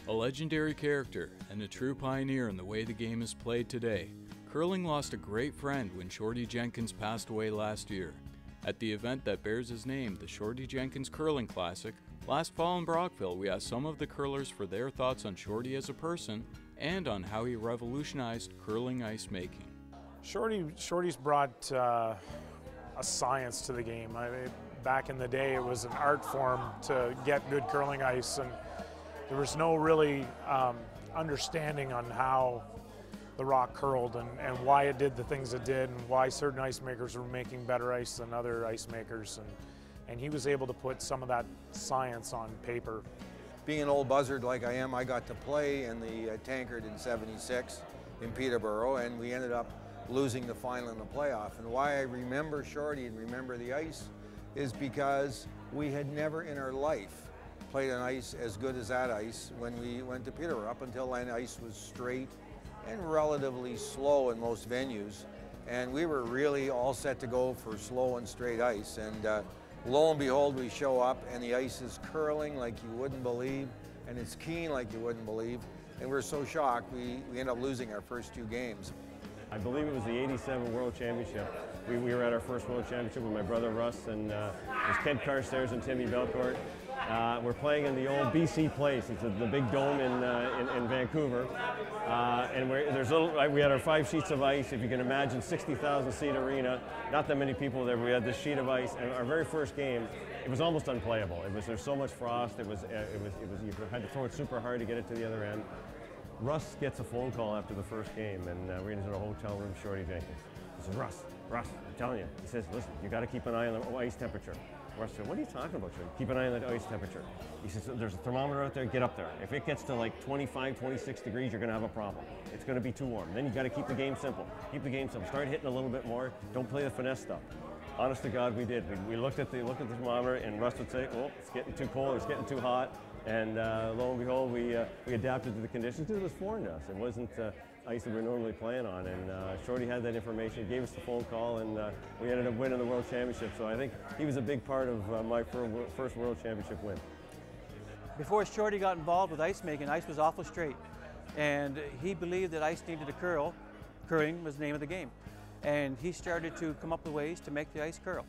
A legendary character and a true pioneer in the way the game is played today, curling lost a great friend when Shorty Jenkins passed away last year. At the event that bears his name, the Shorty Jenkins Curling Classic, last fall in Brockville, we asked some of the curlers for their thoughts on Shorty as a person and on how he revolutionized curling ice making. Shorty's brought a science to the game. Back in the day, it was an art form to get good curling ice, and there was no really understanding on how the rock curled and why it did the things it did and why certain ice makers were making better ice than other ice makers. And he was able to put some of that science on paper. Being an old buzzard like I am, I got to play in the Tankard in '76 in Peterborough, and we ended up losing the final in the playoff. And why I remember Shorty and remember the ice is because we had never in our life played an ice as good as that ice when we went to Peterborough. Up until then, ice was straight and relatively slow in most venues, and we were really all set to go for slow and straight ice. And lo and behold, we show up and the ice is curling like you wouldn't believe, and it's keen like you wouldn't believe, and we're so shocked we ended up losing our first two games. I believe it was the '87 World Championship. We were at our first World Championship with my brother Russ, and there's Kent Carstairs and Timmy Belcourt. We're playing in the old BC Place. It's the big dome in Vancouver. And we had our 5 sheets of ice. If you can imagine, 60,000 seat arena. Not that many people there, but we had this sheet of ice. And our very first game, it was almost unplayable. There's so much frost. You had to throw it super hard to get it to the other end. Russ gets a phone call after the first game, and we're into the hotel room, Shorty Jenkins. He says, Russ, I'm telling you. He says, listen, you got to keep an eye on the ice temperature. Russ said, what are you talking about, Shorty? Keep an eye on the ice temperature. He says, there's a thermometer out there, get up there. If it gets to like 25, 26 degrees, you're going to have a problem. It's going to be too warm. Then you got to keep the game simple. Keep the game simple. Start hitting a little bit more. Don't play the finesse stuff. Honest to God, we did. We looked at the thermometer, and Russ would say, "Oh, it's getting too cold. It's getting too hot." And lo and behold, we adapted to the conditions because it was foreign to us. It wasn't ice that we're normally playing on. And Shorty had that information, gave us the phone call, and we ended up winning the World Championship. So I think he was a big part of my first World Championship win. Before Shorty got involved with ice making, ice was awful straight, and he believed that ice needed to curl. Curling was the name of the game. And he started to come up with ways to make the ice curl.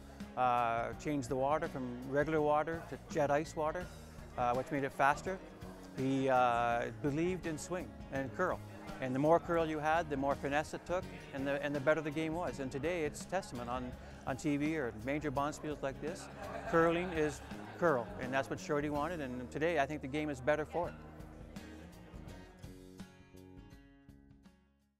Change the water from regular water to jet ice water, which made it faster. He believed in swing and curl. And the more curl you had, the more finesse it took, and the better the game was. And today it's testament on TV or major bonspiels like this. Curling is curl, and that's what Shorty wanted, and today I think the game is better for it.